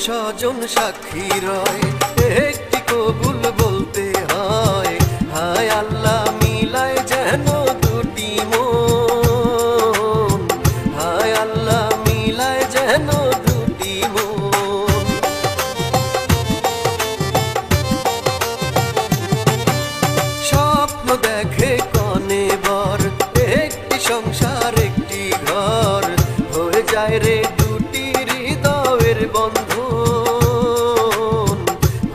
স্বজন সাক্ষী রয়, একটি কবুল বলতে হয়। হায় আল্লাহ মিলায় যেন দুটি মন, হায় আল্লাহ মিলায় যেন দুটি মন। স্বপ্ন দেখে কনে বর, একটি সংসার একটি ঘর, হয়ে যায় রে দুটি হৃদয়ের বন্ধন,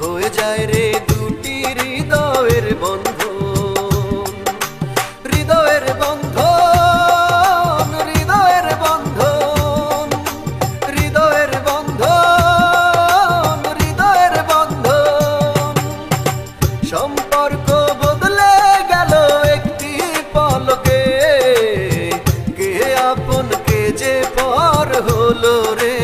হয়ে যায় রে দুটি হৃদয়ের বন্ধন। হৃদয়ের বন্ধন, হৃদয়ের বন্ধন, হৃদয়ের বন্ধন, হৃদয়ের বন্ধন। সম্পর্ক বদলে গেল একটি পলকে, কে আপন কে যে পর হলো রে,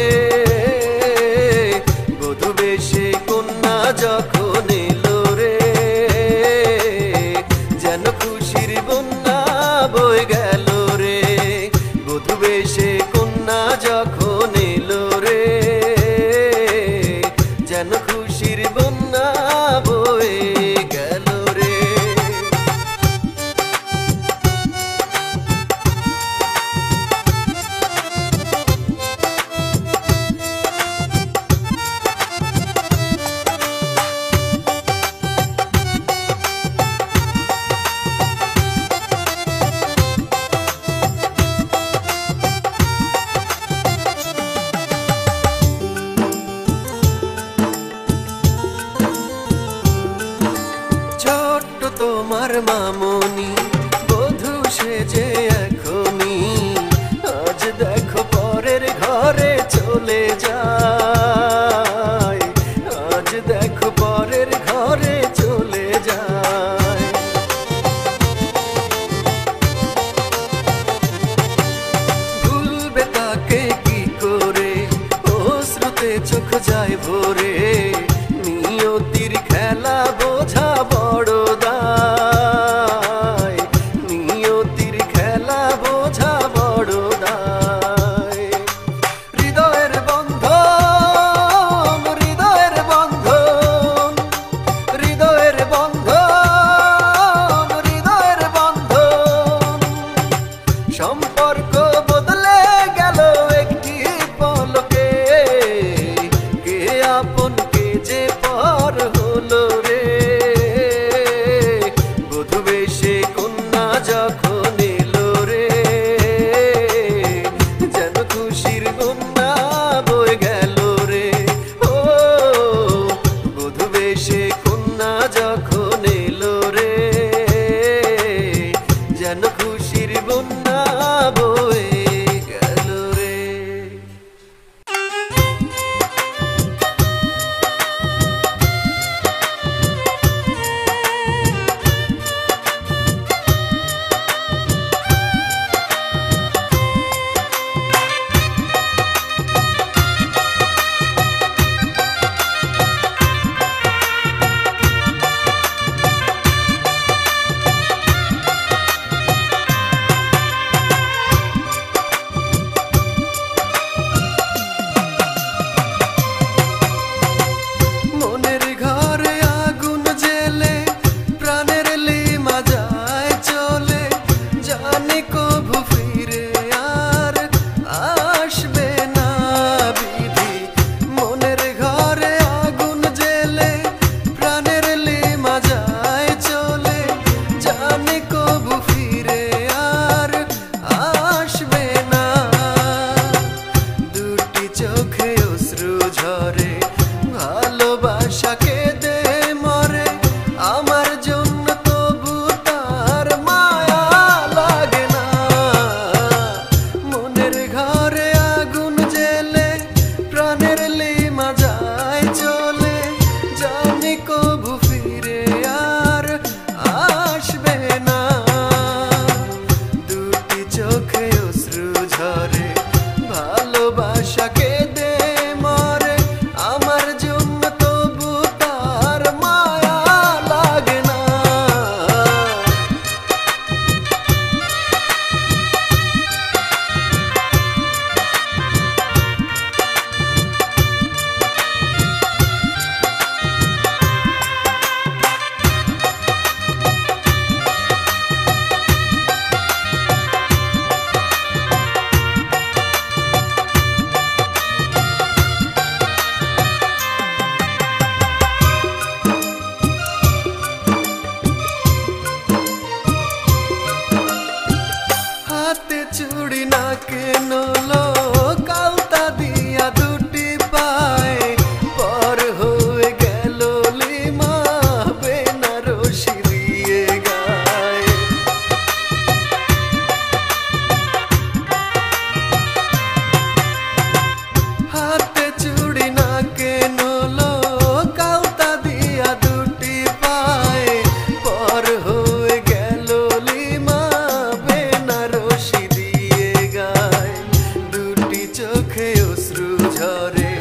অশ্রু ঝরে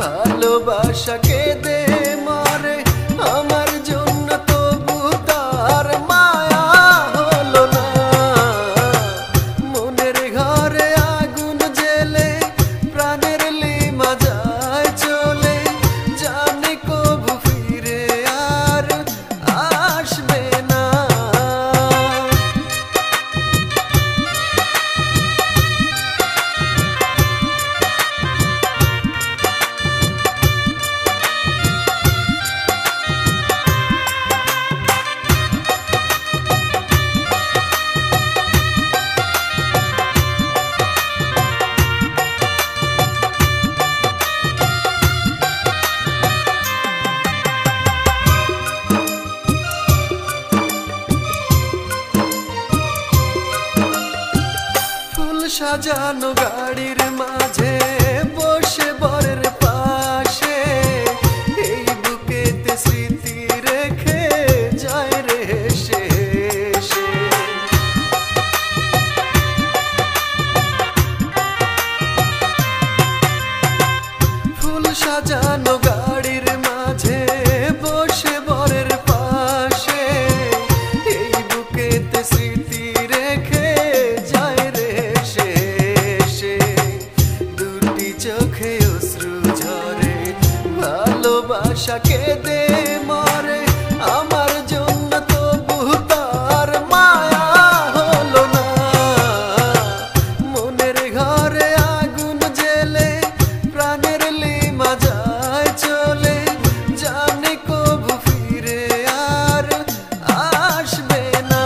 ভালোবাসা কেঁদে মরে আমার জন্য তবু তার মায়া হলো না মনের ঘরে আগুন জ্বেলে প্রাণের লিমা যায় চলে জানি কবু ফিরে আর আসবে না সাজানো গাড়ির মাঝে বসে বরের পাশে এই বুকেতে স্মৃতি রেখে যায় রে হেসে হেসে ফুল সাজানো গাড়ির মাঝে বসে বরের পাশে এই বুকেতে স্মৃতি রেখে যায় রে চোখে অশ্রু ঝরে ভালোবাসা কেঁদে মরে আমার জন্য তবু তার মায়া হলো না মনের ঘরে আগুন জ্বেলে প্রাণের লিমা যায় চলে জানি কবু ফিরে আর আসবে না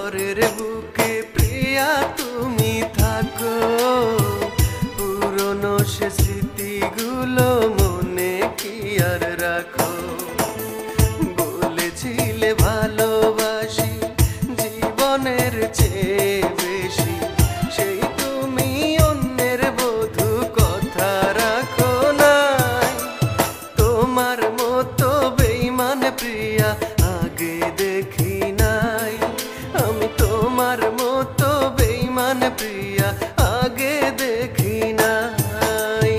ঘরের বুকে প্রিয়া তুমি থাকো, পুরনো সে স্মৃতিগুলো মনে কি আর রাখো। বলেছিলে ভালোবাসি জীবনের চেয়ে বেশি, সেই তুমি অন্যের বধূ কথা রাখো নাই। তোমার মতো বেঈমান প্রিয়া আগে দেখি নাই, আমি তোমার মতো বেঈমান প্রিয়া আগে দেখি নাই।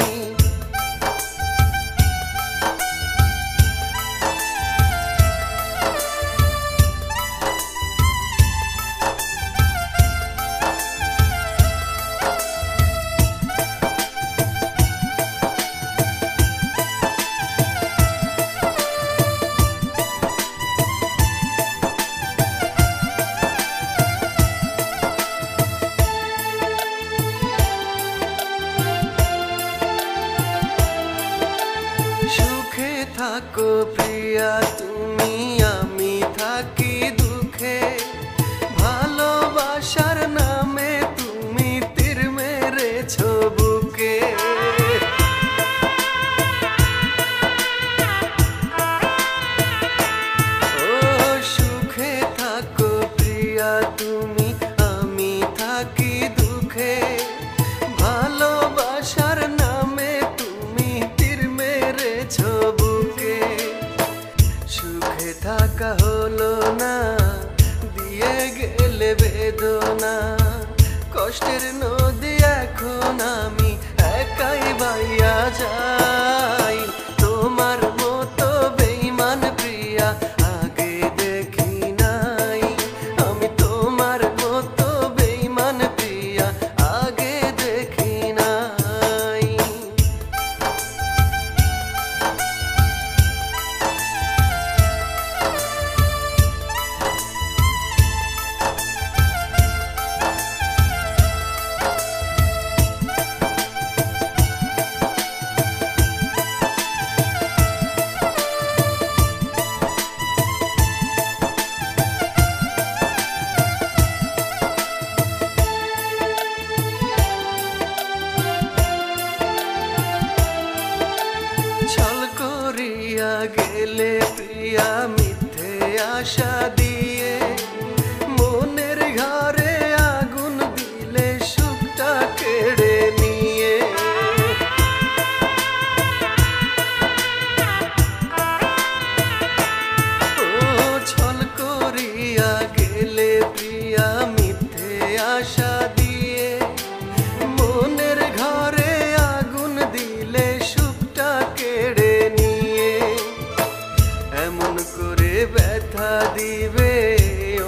সুখে থাকো প্রিয়া তুমি, আমি থাকি দুঃখে। ভালোবাসার নামে তুমি তীর মেরেছো বুকে। ও সুখে থাকো প্রিয়া তুমি, আমি থাকি দুঃখে। ভালোবাসার নামে তুমি তীর মেরেছো বুকে। সুখে থাকা হলো না, দিয়ে গেলে বেদনা। কষ্টের নদী এখন আমি একাই বাইয়া যাই। তোমার মতো বেঈমান প্রিয়া আগে দেখি নাই, আমি তোমার মতো বেঈমান প্রিয়া আগে দেখি নাই। ছল করিয়া গেলে প্রিয়া মিথ্যে আশা দিয়ে, মনের ঘরে আগুন দিলে সুখটা কেড়ে নিয়ে। ও ছল করিয়া গেলে প্রিয়া মিথ্যে আশা দিয়ে, মনের ঘরে আগুন দিলে সুখটা কেড়ে নিয়ে। এমন করে ব্যথা দিবে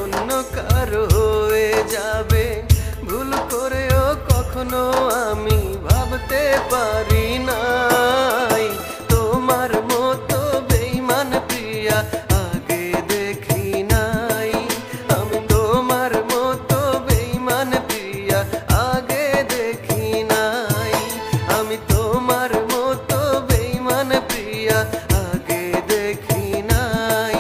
অন্য কারো হয়ে যাবে, ভুল করেও কখনো আমি ভাবতে পারি নাই। তোমার মতো বেঈমান প্রিয়া আগে দেখি নাই, আমি তোমার মতো বেঈমান প্রিয়া আগে দেখি নাই। আমি তোমার মতো বেঈমান প্রিয়া আগে দেখি নাই,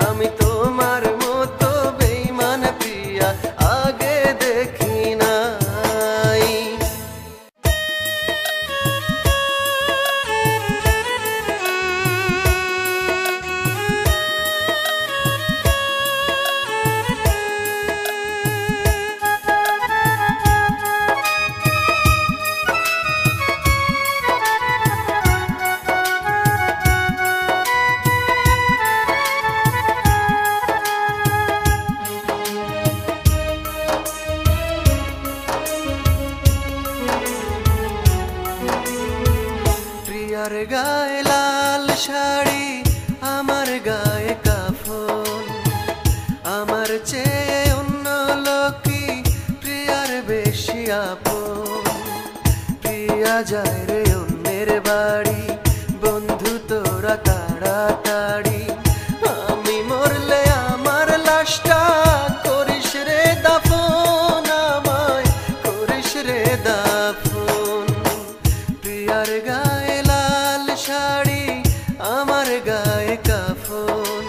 আমি তোমার মতো বেঈমান প্রিয়া আগে দেখি নাই। প্রিয়ার গায়ে লাল শাড়ি, আমার গায়ে কাফন। আমার চেয়ে অন্য লোকই প্রিয়ার বেশি আপন। প্রিয়া যায় রে অন্যের বাড়ি, বন্ধু তোরা তাড়াতাড়ি। আমি মরলে আমার লাশটা করিস রে দাফন, আমায় করিস রে দাফন। প্রিয়ার গায়ে লাল শাড়ি, আমার গায়ে কাফন।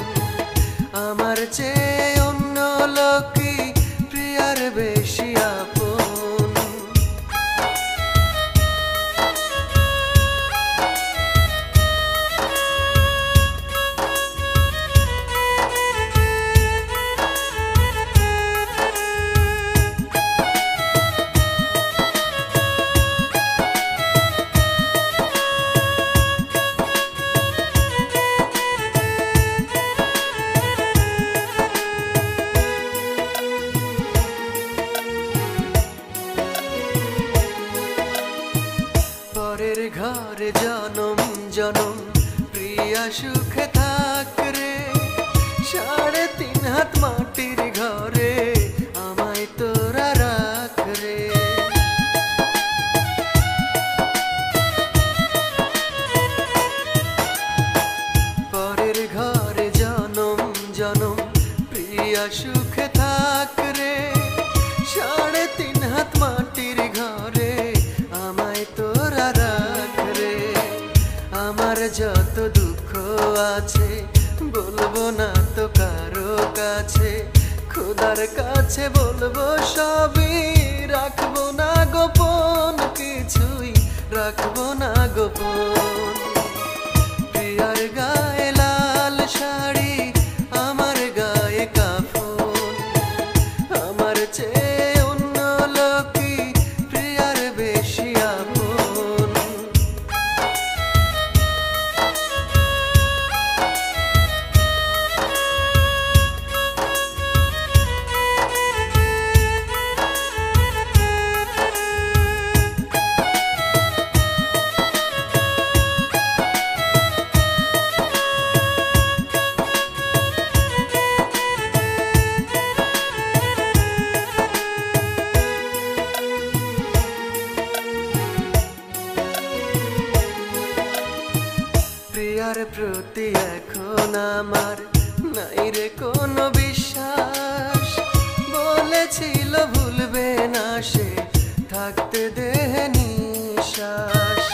আমার চেয়ে অন্য লোকই জনম প্রিয়া সুখে থাক রে, 3.5 হাত মাটির ঘরে আমায় তোরা রাখ রে। পরের ঘরে জনম জনম প্রিয়া সুখে থাক রে, 3.5 হাত মাটির ঘরে আমায় তোরা রাখ রে। আমার যত দুঃখ আছে বলবো না তো কারো কাছে, খোদার কাছে বলবো সবই, রাখবো না গোপন, কিছুই রাখবো না গোপন। প্রিয়ার গায়ে লাল শাড়ি, আমার গায়ে কাফন, আমার চেয়ে অন্য লোকই প্রিয়ার বেশি আপন। প্রিয়ার প্রতি এখন আমার নাই রে কোনো বিশ্বাস, বলেছিল ভুলবে না সে থাকতে দেহ নিঃশ্বাস।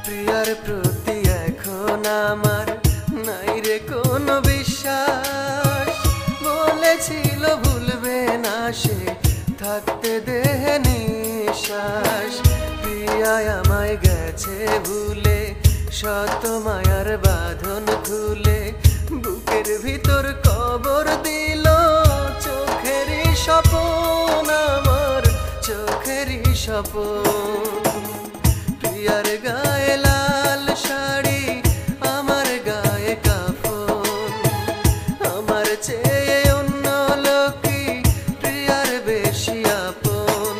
প্রিয়ার প্রতি এখন আমার নাই রে কোনো বিশ্বাস, বলেছিল ভুলবে না সে থাকতে দেহ নিঃশ্বাস। প্রিয়ায় আমায় গেছে ভুলে, শত মায়ার বাঁধন খুলে, বুকের ভিতর কবর দিল চোখেরই স্বপন, আমার চোখেরই স্বপন। প্রিয়ার গায়ে লাল শাড়ি, আমার গায়ে কাফন, আমার চেয়ে অন্য লোকই প্রিয়ার বেশি আপন।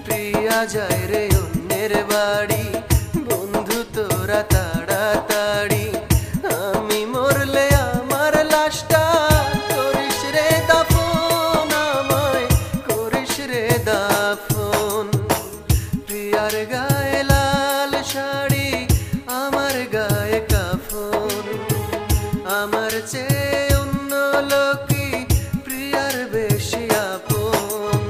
প্রিয়া যায় রে অন্যের বাড়ি, বন্ধু তোরা তাড়াতাড়ি, আমি মরলে আমার লাশটা করিস রে দাফন, আমায় করিস রে দাফন। প্রিয়ার গায়ে লাল শাড়ি, আমার গায়ে কাফন, আমার চেয়ে অন্য লোকই প্রিয়ার বেশি আপন।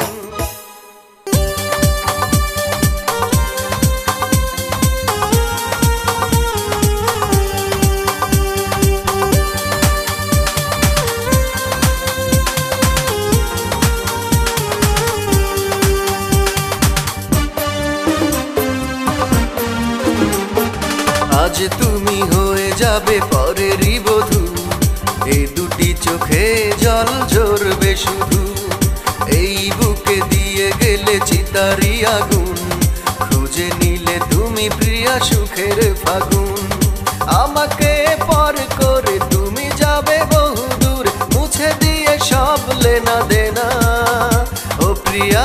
আজ তুমি হয়ে যাবে পরেরই বধূ, এই দুটি চোখে জল ঝরবে শুধু, এই বুকে দিয়ে গেলে চিতারি আগুন, খুঁজে নিলে তুমি প্রিয়া সুখের ফাগুন। আমাকে পর করে তুমি যাবে বহুদূর, মুছে দিয়ে সব লেনা দেনা। ও প্রিয়া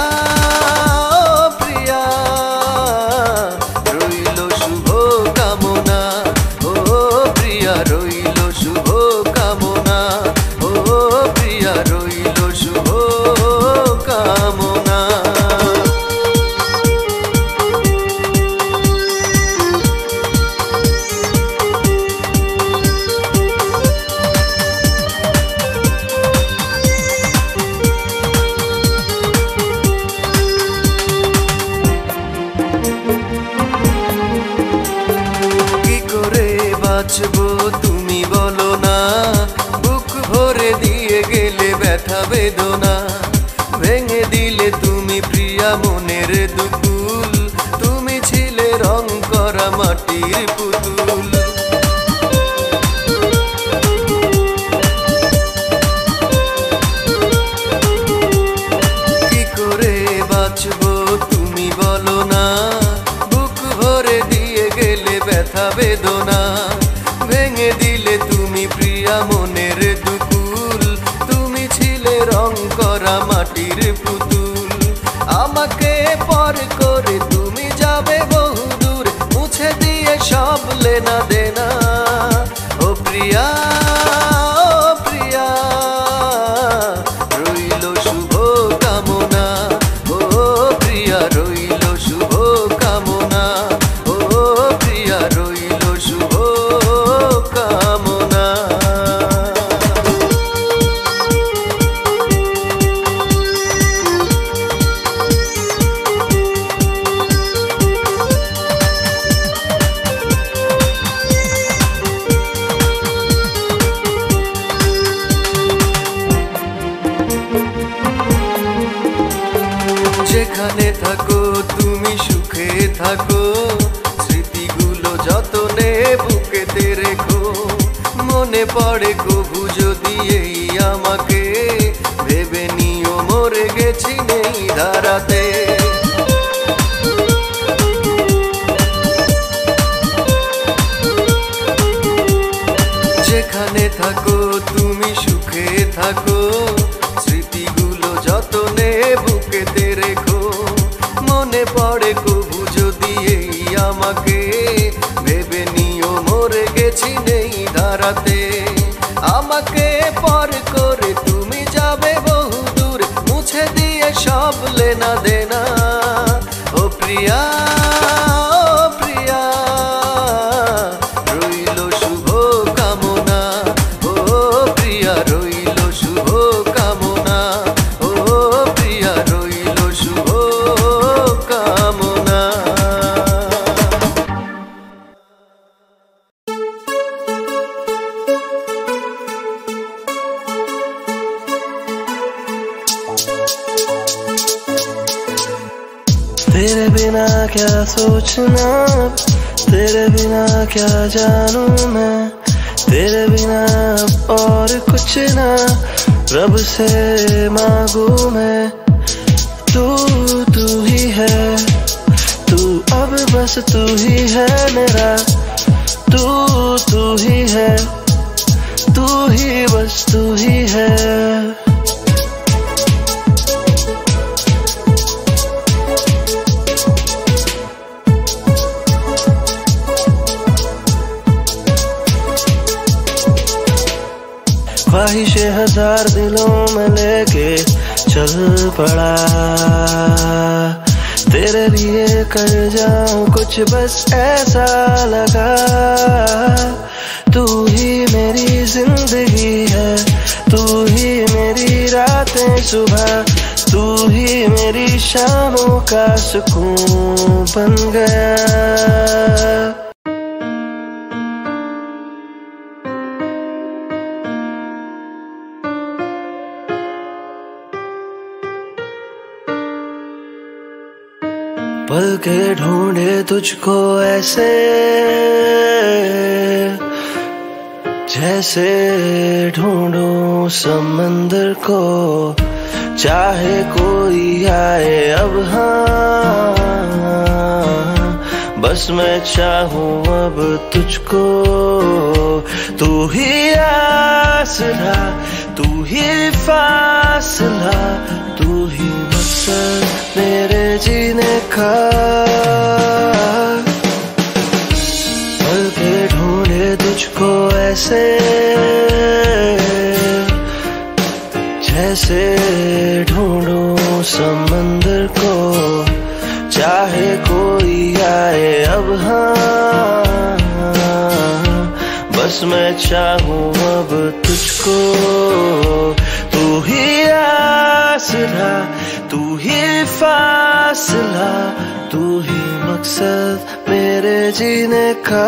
বাঁচবো তুমি বলো না, বুক ভরে দিয়ে গেলে ব্যথা বেদনা, ভেঙে দিলে তুমি প্রিয়া মনের দুকুল, তুমি ছিলে রং করা মাটির পুতুল। কি করে বাঁচবো তুমি বলো না, বুক ভরে দিয়ে গেলে ব্যথা বেদনা, ভেঙে দিলে তুমি প্রিয়া মনের দুকুল, তুমি ছিলে রং করা পর করে তুমি যাবে বহুদূর, মুছে দিয়ে সব লেনা দেনা। ও প্রিয়া, ও প্রিয়া, রইল শুভ কামনা। ও প্রিয়া, রইল শুভ কামনা। ও প্রিয়া, রইল শুভ কামনা। যেখানে থাকো তুমি সুখে থাকো, স্মৃতিগুলো যতনে বুকেতে রেখো। মনে পড়ে কভু যদি এই আমাকে, ভেবে নিও মরে গেছি নেই ধারাতে। যেখানে থাকো তুমি সুখে থাকো, স্মৃতিগুলো যতনে বুকেতে রেখো। মনে পড়ে কভু যদি এই আমাকে, ভেবে নিও মরে গেছি নেই ধারাতে। আমাকে পর করে তুমি যাবে বহুদূর, মুছে দিয়ে সব লেনা দেনা। ও প্রিয়া, ও প্রিয়া, রইল শুভ কামনা। ও প্রিয়া, রইল শুভ কামনা। ও প্রিয়া, রইল শুভ কামনা। तेरे बिना क्या सोचना, तेरे बिना क्या जानूं मैं, तेरे बिना और कुछ ना रब से मांगू मैं। तू तू ही है, तू अब बस तू ही है मेरा। तू तू ही है, तू ही बस तू ही है। ख्वाहिशें हजार दिलों में लेके चल पड़ा, तेरे लिए कर जाऊं कुछ बस ऐसा लगा। तू ही मेरी जिंदगी है, तू ही मेरी रातें सुबह, तू ही मेरी शामों का सुकून बन गया। पल के ढूंढे तुझको ऐसे, जैसे ढूंढूं समंदर को। चाहे कोई आए अब हाँ, बस मैं चाहूं अब तुझको। तू ही आसरा, तू ही फासला, तू ही मकसद मेरे जीने का। पल के ढूंढे तुझको ऐसे, जैसे ढूंढूं समंदर को। चाहे कोई आए अब हाँ, बस मैं चाहूं अब तुझको। तू ही आसरा, तू ही फासला, तू ही मकसद मेरे जीने का।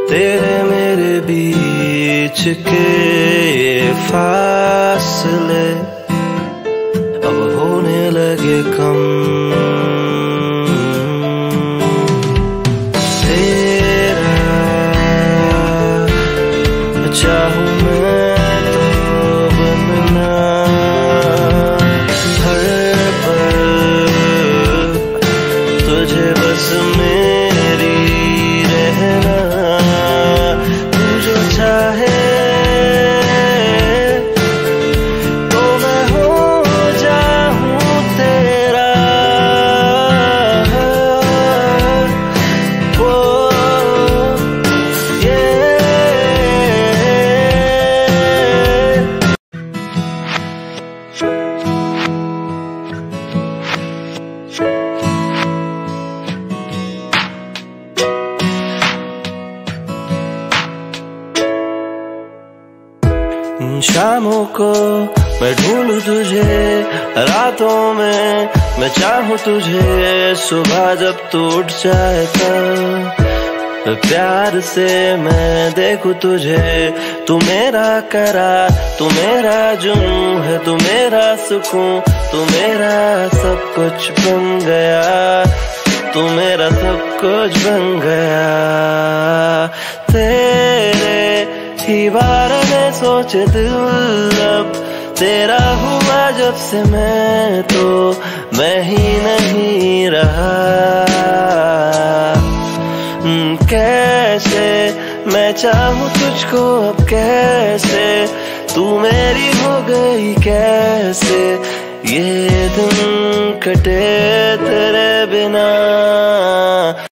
तेरे मेरे बीच के ये फासले अब होने लगे कम। तेरा चाहूं मैं तो बनना, हर पल तुझे बस मेरी रहना। तू जो चाहे शामों को मैं ढूंढूं तुझे, रातों में मैं चाहूं तुझे, सुबह जब तू उठ जाए तब प्यार से मैं देखूं तुझे। तू मेरा करार, तू मेरा जुनून है, तू मेरा सुकून, तू मेरा सब कुछ बन गया, तू मेरा सब कुछ बन गया। तेरे ही बारे में सोचे दिल अब तेरा हुआ जब से मैं तो मैं ही नहीं रहा। कैसे मैं चाहूं तुझको अब, कैसे तू मेरी हो गई, कैसे ये दिन कटे तेरे बिना।